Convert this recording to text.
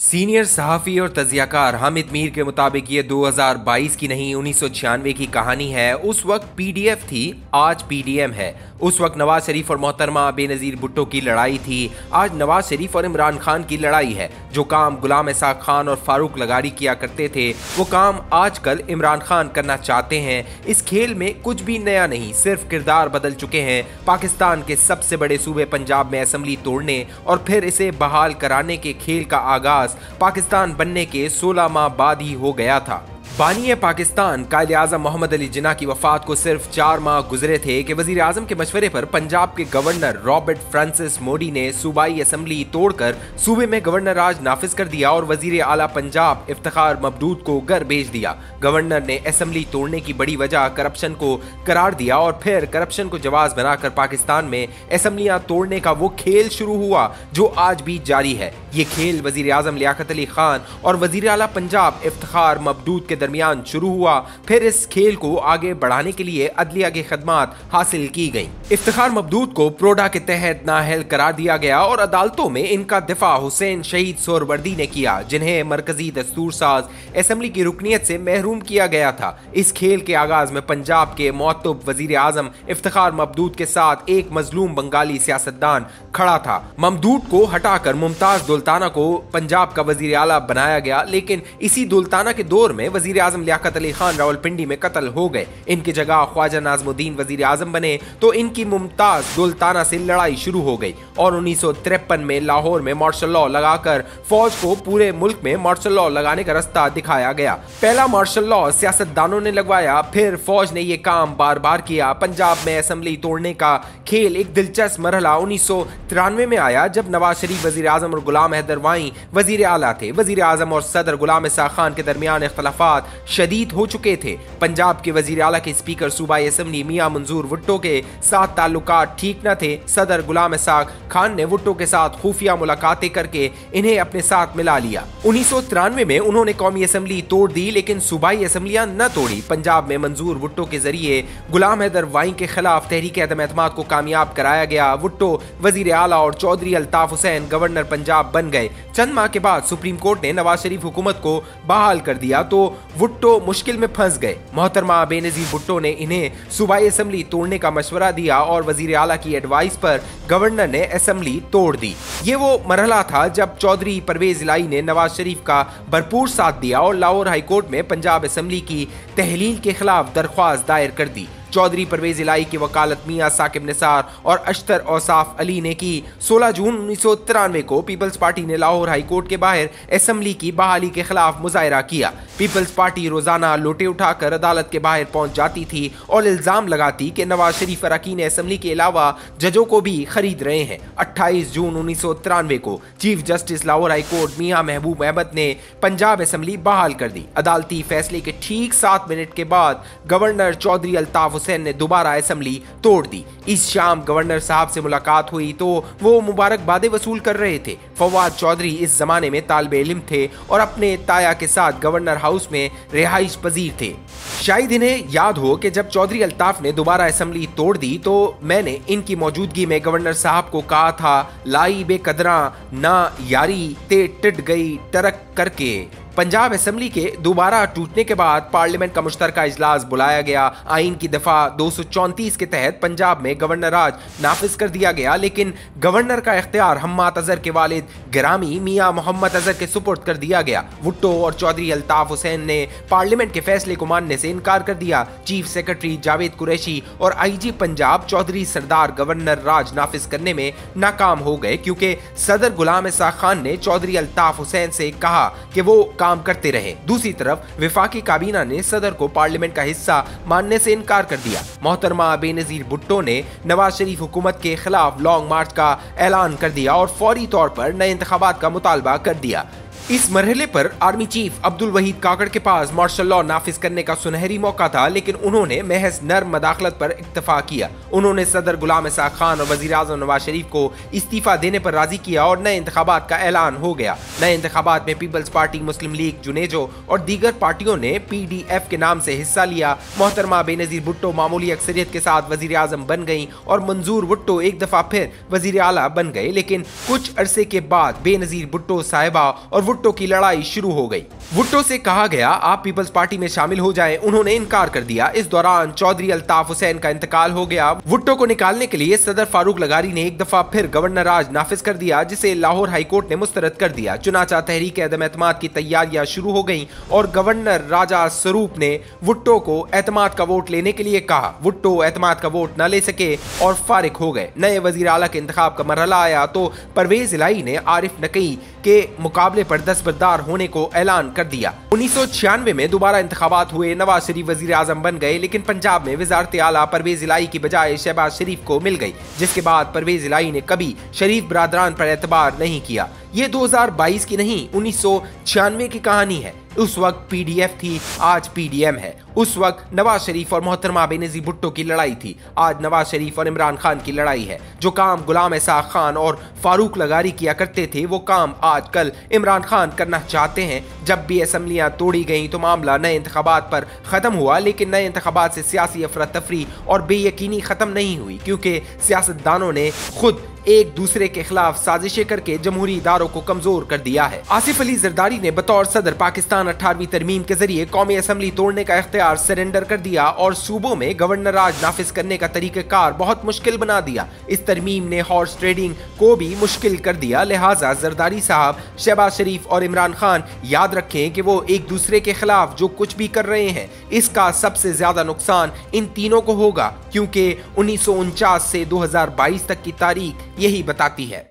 Senior सहाफ़ी और तजियाकार हामिद मीर के मुताबिक ये 2022 की नहीं 1996 की कहानी है। उस वक्त पीडीएफ थी, आज पीडीएम है। उस वक्त नवाज शरीफ और मोहतरमा बेनज़ीर भुट्टो की लड़ाई थी, आज नवाज शरीफ और इमरान खान की लड़ाई है। जो काम गुलाम इसाक खान और फारूक लगारी किया करते थे वो काम आजकल इमरान खान करना चाहते हैं। इस खेल में कुछ भी नया नहीं, सिर्फ किरदार बदल चुके हैं। पाकिस्तान के सबसे बड़े सूबे पंजाब में असेंबली तोड़ने और फिर इसे बहाल कराने के खेल का आगाज पाकिस्तान बनने के 16 माह बाद ही हो गया था। बानी पाकिस्तान कायदे आज़म मोहम्मद अली जिन्ना की वफात को सिर्फ 4 माह गुजरे थे कि वजीर आज़म के मशवरे पर पंजाब के गवर्नर रॉबर्ट फ्रांसिस मोडी ने सूबाई असम्बली तोड़कर सूबे में गवर्नर राज नाफिज कर दिया और वजीर आला पंजाब इफ्तिखार मबदूद को घर भेज दिया। गवर्नर ने असम्बली तोड़ने की बड़ी वजह करप्शन को करार दिया और फिर करप्शन को जवाज बनाकर पाकिस्तान में असम्बलियां तोड़ने का वो खेल शुरू हुआ जो आज भी जारी है। ये खेल वजीर आज़म लियाकत अली खान और वजीर आला पंजाब इफ्तिखार मबदूद के दरमियान शुरू हुआ। फिर इस खेल को आगे बढ़ाने के लिए अदलिया की खदमात हासिल की गई। इफ्तिखार मबदूद को प्रोडा के तहत नाअहल करार दिया गया और अदालतों में इनका दिफा हुसैन शहीद सोहरवर्दी ने किया, जिन्हें मरकजी दस्तूर साज असम्बली की रुकनीत से महरूम किया गया था। इस खेल के आगाज में पंजाब के मुअत्तब वजीर आज़म इफ्तिखार मबदूद के साथ एक मजलूम बंगाली सियासतदान खड़ा था। ममदूद को हटाकर मुमताज दुल्ताना को पंजाब का वजीर आला बनाया गया, लेकिन इसी दुल्ताना के दौर में वजीर आज़म लियाकत अली खान रावलपिंडी में कत्ल हो गए। इनकी जगह ख्वाजा नाज़मुद्दीन वजीर आज़म बने तो इनकी मुमताज दुल्ताना से लड़ाई शुरू हो गई और 1953 में लाहौर में मार्शल लॉ लगाकर फौज को पूरे मुल्क में मार्शल लॉ लगाने का रास्ता दिखाया गया। पहला मार्शल लॉ सियासतदानों ने लगवाया, फिर फौज ने यह काम बार बार किया। पंजाब में असम्बली तोड़ने का खेल एक दिलचस्प मरहला 1993 में आया जब नवाज शरीफ वजीर आज़म और गुलाम हैदर वाई वजीर आला थे। वजीर आज़म और सदर गुलाम इसाक खान के दरमियान इख्तलाफात शदीद हो चुके थे। पंजाब के वजीर आला के स्पीकर सूबाई असम्बली मियां मंजूर भुट्टो के साथ ताल्लुकात ठीक न थे। सदर गुलाम इसाक खान ने भुट्टो के साथ खुफिया मुलाकातें करके इन्हें अपने साथ मिला लिया। 1993 में उन्होंने कौमी असम्बली तोड़ दी, लेकिन सूबाई असम्बलियां न तोड़ी। पंजाब में मंजूर भुट्टो के जरिए गुलाम हैदर वाई के खिलाफ तहरीक अदम एतमाद को कामयाब कराया गया। भुट्टो वजीर आला और चौधरी अल्ताफ हुसैन गवर्नर पंजाब बन गए। चंद माह के बाद सुप्रीम कोर्ट ने नवाज शरीफ हुकूमत को बहाल कर दिया तो भुट्टो मुश्किल में फंस गए। मोहतरमा बेनज़ीर भुट्टो ने इन्हें सूबाई असम्बली तोड़ने का मशवरा दिया और वजीर आला की एडवाइस पर गवर्नर ने असम्बली तोड़ दी। ये वो मरहला था जब चौधरी परवेज इलाही ने नवाज शरीफ का भरपूर साथ दिया और लाहौर हाई कोर्ट में पंजाब असम्बली की तहलील के खिलाफ दरख्वास्त दायर कर दी। चौधरी परवेज इलाही की वकालत मियां साकिब निसार और अशतर औसाफ अली ने की। 16 जून 1993 को पीपल्स पार्टी ने लाहौर हाई कोर्ट के बाहर असम्बली की बहाली के खिलाफ मुजाहरा किया। पीपल्स पार्टी रोजाना लोटे उठाकर अदालत के बाहर पहुंच जाती थी और इल्जाम लगाती कि नवाज शरीफ अरकान असम्बली के अलावा जजों को भी खरीद रहे हैं। 28 जून 1993 को chief justice Lahore high court Mian Mehboob Ahmed ने पंजाब असम्बली बहाल कर दी। अदालती फैसले के ठीक 7 मिनट के बाद गवर्नर चौधरी अल्ताफ हुसैन ने दोबारा असम्बली तोड़ दी। इस शाम गवर्नर साहब से मुलाकात हुई तो वो मुबारकबादें वसूल कर रहे थे। फवाद चौधरी इस जमाने में तालिबे इल्म थे और अपने ताया के साथ गवर्नर हाउस में रिहाइश पजीर थे। शायद इन्हें याद हो कि जब चौधरी अल्ताफ ने दोबारा असम्बली तोड़ दी तो मैंने इनकी मौजूदगी में गवर्नर साहब को कहा था, लाई बेकदरा ना यारी ते टिट गई टरक करके। पंजाब असम्बली के दोबारा टूटने के बाद पार्लियामेंट का मुश्तरका इजलास बुलाया गया। आइन की दफा 234 के तहत पंजाब में गवर्नर राज नाफिज कर दिया गया, लेकिन गवर्नर का इख्तियार हम्माद अजहर के वालिद गिरामी मियां मोहम्मद अजहर के सुपुर्द कर दिया गया। भुट्टो और चौधरी अल्ताफ हुसैन ने पार्लियामेंट के फैसले को मानने से इनकार कर दिया। चीफ सेक्रेटरी जावेद कुरैशी और IG पंजाब चौधरी सरदार गवर्नर राज नाफिज करने में नाकाम हो गए, क्योंकि सदर गुलाम इसाक खान ने चौधरी अल्ताफ हुसैन से कहा कि वो काम करते रहे। दूसरी तरफ विफाकी काबीना ने सदर को पार्लियामेंट का हिस्सा मानने से इनकार कर दिया। मोहतरमा बेनज़ीर भुट्टो ने नवाज शरीफ हुकूमत के खिलाफ लॉन्ग मार्च का ऐलान कर दिया और फौरी तौर पर नए इंतखाबात का मुतालबा कर दिया। इस मरहले पर आर्मी चीफ अब्दुल वहीद काकड़ के पास मार्शल लॉ नाफिज करने का सुनहरी मौका था, लेकिन उन्होंने महज नर्म मदाखलत पर इक्तफा किया। उन्होंने सदर गुलाम इसाक खान और वजीर आज़म नवाज शरीफ को इस्तीफा देने पर राजी किया और नए इंतखाबात का ऐलान हो गया। नए इंतखाबात में पीपल्स पार्टी, मुस्लिम लीग, जुनेजो और दीगर पार्टियों ने PDF के नाम से हिस्सा लिया। मोहतरमा बेनज़ीर भुट्टो मामूली अक्सरियत के साथ वजीर आज़म बन गई और मंजूर भुट्टो एक दफा फिर वजीर आला बन गए, लेकिन कुछ अरसे के बाद बेनज़ीर भुट्टो साहिबा और भुट्टो की लड़ाई शुरू हो गई। भुट्टो से कहा गया आप पीपल्स पार्टी में शामिल हो जाएं, उन्होंने इनकार कर दिया। इस दौरान चौधरी अल्ताफ हुसैन का इंतकाल हो गया। भुट्टो को निकालने के लिए सदर फारूक लगारी ने एक दफा फिर गवर्नर राज नाफिज कर दिया, जिसे लाहौर हाईकोर्ट ने मुस्तरद कर दिया। चुनाचा तहरीक एदम एतमाद की तैयारियां शुरू हो गईं और गवर्नर राजा स्वरूप ने भुट्टो को एतमाद का वोट लेने के लिए कहा। भुट्टो एतमाद का वोट न ले सके और फारिग हो गए। नए वजीर आला के इंतखाब का मरहला आया तो परवेज इलाही ने आरिफ नकई के मुकाबले पर दस्तबरदार होने को ऐलान कर दिया। 1996 में दोबारा इंतखाबात हुए। नवाज शरीफ वजीर आजम बन गए, लेकिन पंजाब में वजारत आला परवेज इलाही की बजाय शहबाज शरीफ को मिल गई, जिसके बाद परवेज इलाही ने कभी शरीफ बरादरान पर एतबार नहीं किया। ये 2022 की नहीं 1996 की कहानी है। उस वक्त पीडीएफ थी, आज पीडीएम है। उस वक्त नवाज शरीफ और मोहतरमा बेनजीर भुट्टो की लड़ाई थी, आज नवाज शरीफ और इमरान खान की लड़ाई है। जो काम गुलाम इसाक खान और फारूक लगारी किया करते थे, वो काम आजकल इमरान खान करना चाहते हैं। जब भी असम्बलियां तोड़ी गईं तो मामला नए इंतखाबात पर खत्म हुआ, लेकिन नए इंतखाबात से सियासी अफरा तफरी और बेयकीनी खत्म नहीं हुई, क्योंकि सियासतदानों ने खुद एक दूसरे के खिलाफ साजिशें करके जमहूरी इदारों को कमजोर कर दिया है। आसिफ अली जरदारी ने बतौर सदर पाकिस्तान 18वीं तरमीम के जरिए कौमी असम्बली तोड़ने का इख्तियार सरेंडर कर दिया और सूबों में गवर्नर राज नाफिज करने का तरीक़ाकार बहुत मुश्किल बना दिया। इस तरमीम ने हॉर्स ट्रेडिंग को भी मुश्किल कर दिया। लिहाजा जरदारी साहब, शहबाज शरीफ और इमरान खान याद रखें कि वो एक दूसरे के खिलाफ जो कुछ भी कर रहे हैं, इसका सबसे ज्यादा नुकसान इन तीनों को होगा, क्योंकि 1949 से 2022 तक की तारीख यही बताती है।